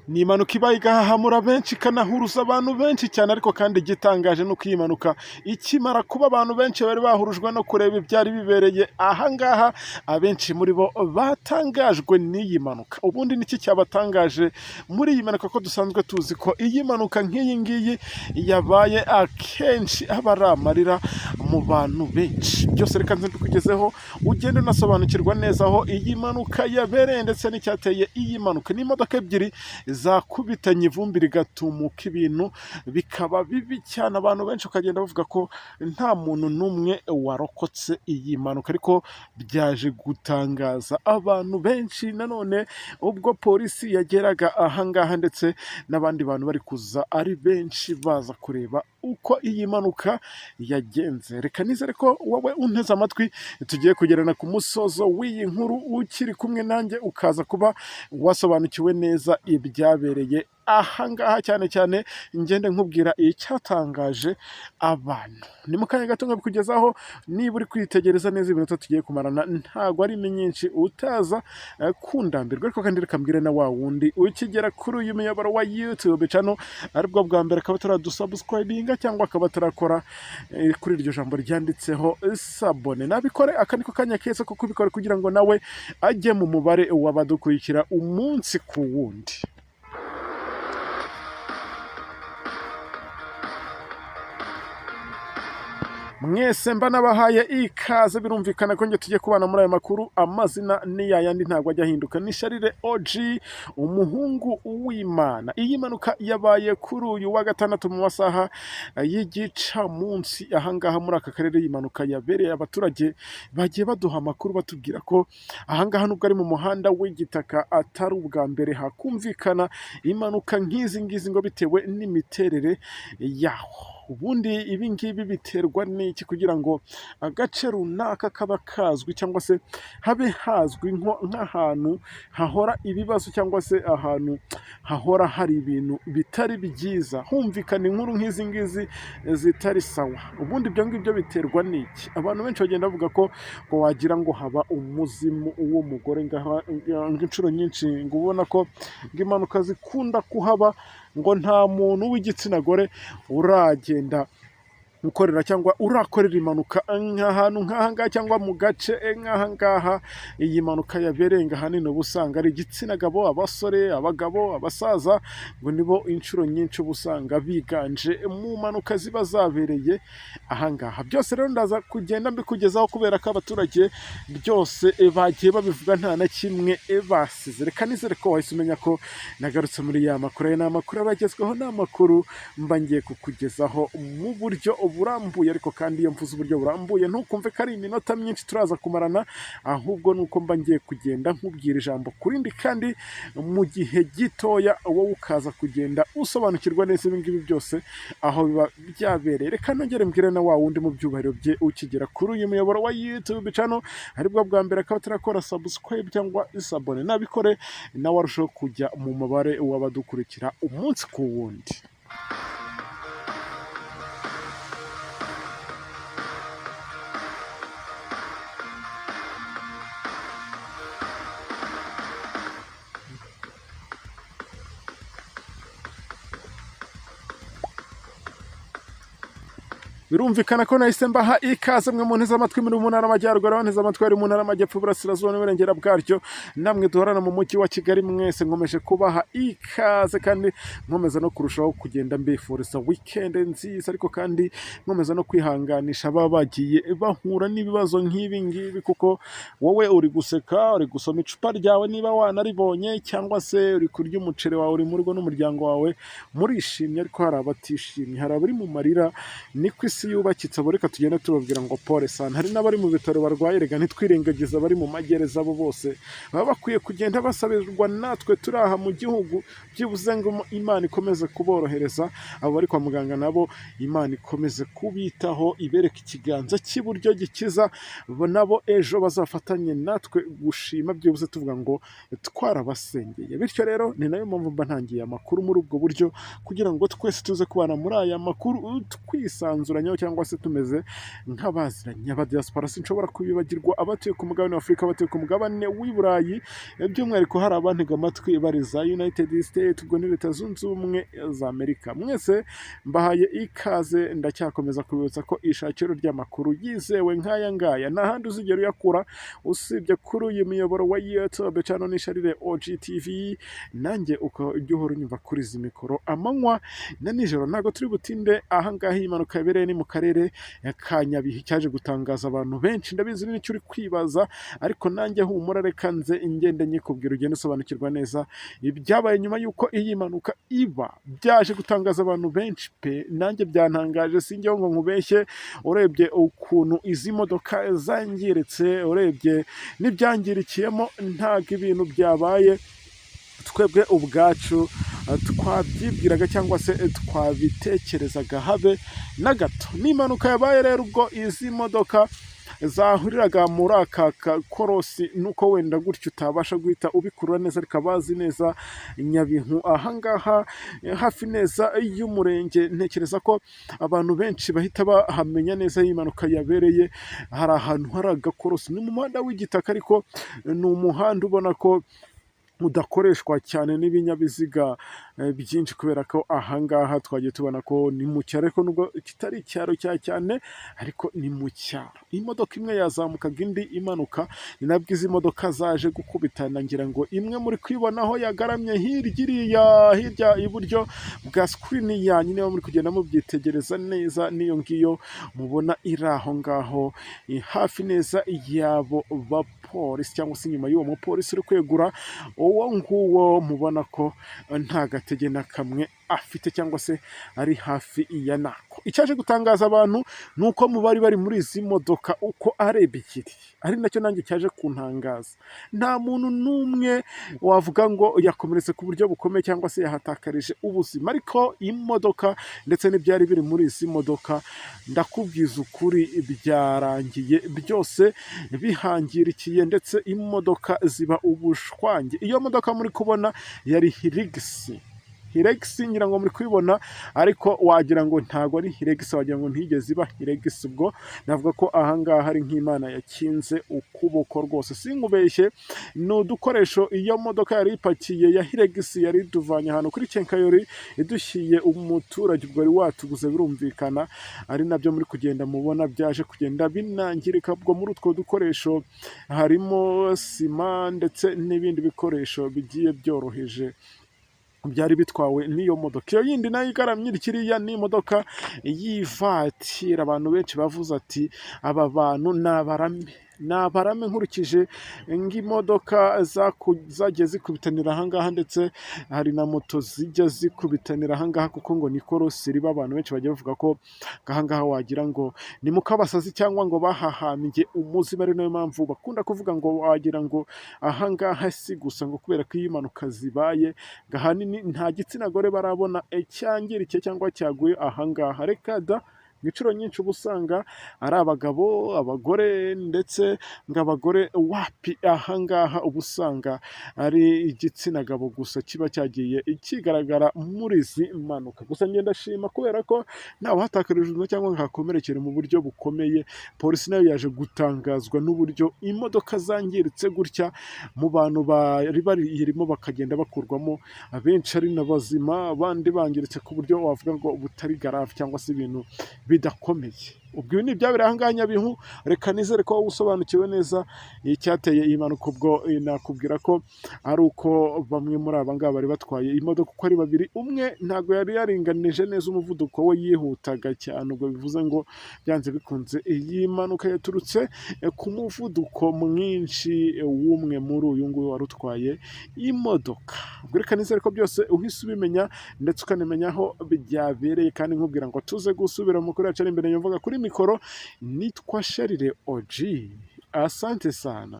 Ni impanuka ibaye igahahamura benshi ikanahuruza abantu benshi cyane, ariko kandi igitangaje ni uko iyi mpanuka ikimara kuba abantu benshi bari bahurujwe no kureba ibyari bibereye aha ngaha, abenshi muri bo batangajwe n'iyi mpanuka. Ubundi niki cyabatangaje muri iyi mpanuka? Ko dusanzwe tuzi ko iyi mpanuka nk'iyi ngiyi yabaye akenshi aba ari amarira mu bantu benshi. Byose reka nze mbikugezeho ugende unasobanukirwa neza aho iyi mpanuka yabereye ndetse n'icyateye iyi mpanuka. Ni imodoka ebyiri zakubitanye ivumbi rigatumuka, ibintu bikaba bibi cyane, abantu benshi ukagenda bavuga ko nta muntu n'umwe warokotse iyi mpanuka, ariko byaje gutangaza abantu benshi. Nanone ubwo polisi yageraga ahangaha ndetse n'abandi bantu bari kuza ari benshi baza kureba uko iyi mpanuka yagenze. Reka nizere ko wowe unteze amatwi tugiye kugerana ku musozo w'iyi nkuru ukiri kumwe nanjye, ukaza kuba wasobanukiwe neza ibyabereye ahangaha, cyane cyane ngende nkubwira icyatangaje abantu. Ni mu kanya gato nkabikugezaho, niba uri kwitegereza neza ibintu tugiye kumarana ntabwo ari myinshi utaza kundambirwa. Ariko kandi reka mbwire na wa wundi ukigera kuri uyu muyoboro wa YouTube channel aribwo bwa mbere akaba ataradusubscribinga cyangwa akaba atarakora kuri iryo jambo ryanditseho sabone, nabikore. Aka niko kanya keza ko kubikora kugira ngo nawe ajye mu mubare w'abadukurikira umunsi ku wundi. Mwese mba nabahaye ikaze, birumvikana ko nge tugiye kubana muri aya makuru. Amazina ni yayandi ntabwo ajya ahinduka, ni Sharire OG, umuhungu w'Imana. Iyi mpanuka yabaye kuri uyu wa gatandatu mu masaha y'igicamunsi ahangaha muri aka karere. Iyi mpanuka yabereye, abaturage bagiye baduha amakuru batubwira ko ahangaha nubwo ari mu muhanda w'igitaka atari ubwa mbere hakumvikana impanuka nk'izi ngizi, ngo bitewe n'imiterere yaho. Ubundi ibi ngibi biterwa n'iki? Kugira ngo agace runaka kaba kazwi cyangwa se habe hazwi nk'ahantu hahora ibibazo, cyangwa se ahantu hahora hari ibintu bitari byiza, humvikana inkuru nk'izi ngizi zitari sawa. Ubundi ibyo ngibyo biterwa n'iki? Abantu benshi bagenda bavuga ko wagira ngo haba umuzimu w'umugore nk'inshuro nyinshi, ngo ubona ko impanuka zikunda kuhaba, ngo nta muntu w'igitsina gore uragenda ukorera cyangwa urakorera impanuka nk'ahantu nk'ahangaha cyangwa mu gace nk'ahangaha. Iyi mpanuka yabereye ahanini uba usanga ari igitsina gabo, abasore, abagabo, abasaza, ngo nibo inshuro nyinshi uba usanga biganje mu mpanuka ziba zabereye ahangaha. Byose rero ndaza kugenda mbikugezaho kubera ko abaturage byose bagiye babivuga, nta na kimwe basize. Reka nizere ko wahise umenya ko nagarutse muri ya makuru. Aya ni amakuru abagezweho, ni amakuru mba ngiye kukugezaho mu buryo burambuye, ariko kandi iyo mvuze uburyo burambuye ntukumve ko ari iminota myinshi turaza kumarana, ahubwo nuko mba ngiye kugenda nkubwira ijambo ku rindi, kandi mu gihe gitoya wowe ukaza kugenda usobanukirwa neza ibi ngibi byose aho biba byabereye. Reka nongere mbwire na wa wundi mu byubahiro bye ukigera kuri uyu muyoboro wa YouTube channel aribwo bwa mbere akaba atarakora subscribe cyangwa isabone, nabikore nawe arushaho kujya mu mubare w'abadukurikira umunsi ku wundi. Birumvikana ko nahise mbaha ikaze mwe mu nteze amatwi muri mu ntara y'Amajyaruguru, abanteze amatwi ari mu ntara y'Amajyepfo, Iburasirazuba n'Iburengera bwaryo, namwe duhorana mu mujyi wa Kigali. Mwese nkomeje kubaha ikaze kandi nkomeza no kurushaho kugenda mbifuriza weekend nziza, ariko kandi nkomeza no kwihanganisha baba bagiye bahura n'ibibazo nk'ibi ngibi, kuko wowe uri guseka, uri gusoma icupa ryawe niba wanaribonye, cyangwa se uri kurya umuceri wawe uri mu rugo n'umuryango wawe murishimye, ariko hari abatishimye, hari abari mu marira. Ni ku isi yubakitse abo, reka tugenda tubabwira ngo pole sana. Hari n'abari mu bitaro barwaye, rega ntitwirengagiza abari mu magereza, abo bose baba bakwiye kugenda basabirwa. Natwe turi aha mu gihugu, byibuze ngo Imana ikomeze kuborohereza. Abo bari kwa muganga nabo Imana ikomeze kubitaho, ibereka ikiganza cy'iburyo gikiza, nabo ejo bazafatanye natwe gushima, byibuze tuvuga ngo twarabasengeye. Bityo rero ni nayo mpamvu mba ntangiye amakuru muri ubwo buryo, kugira ngo twese tuze kubana muri aya makuru twisanzuranye tuziranyeho cyangwa se tumeze nk'abaziranye. Abadiaspora sinshobora kubibagirwa, abatuye ku mugabane wa Afurika, abatuye ku mugabane w'i Burayi, by'umwihariko hari abantega amatwi bari za United States, ubwo ni Leta Zunze Ubumwe za Amerika. Mwese mbahaye ikaze, ndacyakomeza kubibutsa ko ishakiro ry'amakuru yizewe nk'aya ngaya nta handi uzigera uyakura usibye kuri uyu muyoboro wa YouTube channel ni Sharire OG TV, nanjye ukajya uhora unyumva kuri izi mikoro amanywa na nijoro. Ntabwo turi butinde aha ngaha impanuka yabereye ni mu karere ka Nyabihu, cyaje gutangaza abantu benshi, ndabizi n'icyo uri kwibaza, ariko nanjye humura, reka nze ingende nyikubwira ugende usobanukirwa neza ibyabaye nyuma y'uko iyi mpanuka iba. Byaje gutangaza abantu benshi pe, nanjye byantangaje sinjyeho ngo nkubeshye. Urebye ukuntu izi modoka zangiritse, urebye n'ibyangirikiyemo, ntabwo ibintu byabaye twebwe ubwacu twabyibwiraga cyangwa se twabitekerezaga habe na gato. N'impanuka yabaye rero ubwo izi modoka zahuriraga muri aka korosi, nuko wenda gutyo utabasha guhita ubikurura neza, ariko abazi neza Nyabihu ahangaha hafi neza y'umurenge, ntekereza ko abantu benshi bahita bahamenya neza y'impanuka yabereye. Hari ahantu hari agakorosi, ni mu muhanda w'igitaka, ariko ni umuhanda ubona ko udakoreshwa cyane n'ibinyabiziga byinshi, kubera ko ahangaha twagiye tubona ko ni mu cyaro, ariko nubwo kitari icyaro cyane, ariko ni mu cyaro. Imodoka imwe yazamukaga indi imanuka, ni nabwo izi modoka zaje gukubitana. Ngira ngo imwe muri kwibona aho yagaramye hirya iburyo bwa screen yanyu, niba muri kugenda mubyitegereza neza, niyo ngiyo mubona iri aho ngaho hafi neza yabo bapolisi, cyangwa se inyuma y'uwo mupolisi uri kwegura uwo nguwo, mubona ko nta gatege na kamwe afite, cyangwa se ari hafi ya nako. Icyaje gutangaza abantu ni uko mu bari bari muri izi modoka uko ari ebyiri, ari nacyo nanjye cyaje kuntangaza, nta muntu n'umwe wavuga ngo yakomeretse ku buryo bukomeye cyangwa se yahatakarije ubuzima. Ariko imodoka ndetse n'ibyari biri muri izi modoka, ndakubwiza ukuri, byarangiye byose bihangirikiye, ndetse imodoka ziba ubushwange. Iyo modoka muri kubona yari Hilux, ngira ngo muri kubibona, ariko wagira ngo ntago ari Hilux, wagira ngo ntigeze iba Hilux. Ubwo navuga ko ahangaha hari nk'Imana yakinze ukuboko rwose, sinkubeshye. Ni udukoresho iyo modoka yari ipakiye ya Hilux, yari iduvanye ahantu kuri Kenkayori idushyiriye umuturage, ubwo wari watuguze, birumvikana. Ari nabyo muri kugenda mubona byaje kugenda binangirika. Ubwo muri utwo dukoresho harimo sima ndetse n'ibindi bikoresho bigiye byoroheje byari bitwawe n'iyo modoka. Iyo yindi nayo igaramye kiriya ni imodoka y'ivatiri. Abantu benshi bavuze ati aba bantu nabarame nkurikije ng'imodoka zagiye zikubitanira ahangaha, ndetse hari na moto zijya zikubitanira ahangaha, kuko ngo ni korosi riba. Abantu benshi bagiye bavuga ko ahangaha wagira ngo ni mu kabasazi cyangwa ngo bahahambye umuzimu, ari nayo mpamvu bakunda kuvuga ngo wagira ngo ahangaha si gusa ngo kubera ko iyi mpanuka zibaye gahanini nta gitsina gore barabona cyangirike cyangwa cyaguye ahangaha. Reka da, inshuro nyinshi uba usanga ari abagabo, abagore, ndetse ng'abagore wapi, ahangaha uba usanga ari igitsina gabo gusa kiba cyagiye kigaragara muri izi mpanuka. Gusa ngenda shima kubera ko ntawe hatakarije ubuzima cyangwa ngo hakomerekere mu buryo bukomeye. Polisi nayo yaje gutangazwa n'uburyo imodoka zangiritse gutya, mu bantu bari barimo bakagenda bakurwamo, abenshi ari n'abazima, abandi bangiritse ku buryo wavuga ngo butari garafu cyangwa se ibintu bidakomeye. Ubwo ibi ni ibyabereye ahangaha Nyabihu. Reka nizere ko wowe usobanukiwe neza icyateye iyi mpanuka. Ubwo nakubwira ko ari uko bamwe muri aba ngaba bari batwaye imodoka uko ari babiri, umwe ntabwo yari yaringanije neza umuvuduko we, yihutaga cyane. Ubwo bivuze ngo byanze bikunze iyi mpanuka yaturutse ku muvuduko mwinshi w'umwe muri uyu nguyu wari utwaye imodoka. Ubwo reka nizere ko byose uhise ubimenya, ndetse ukanamenya aho byabereye, kandi nkubwira ngo tuze gusubira mu makuru yacu ari imbere. Nyumvaga kuri mikoro nitwa Sharire OG. Asante sana.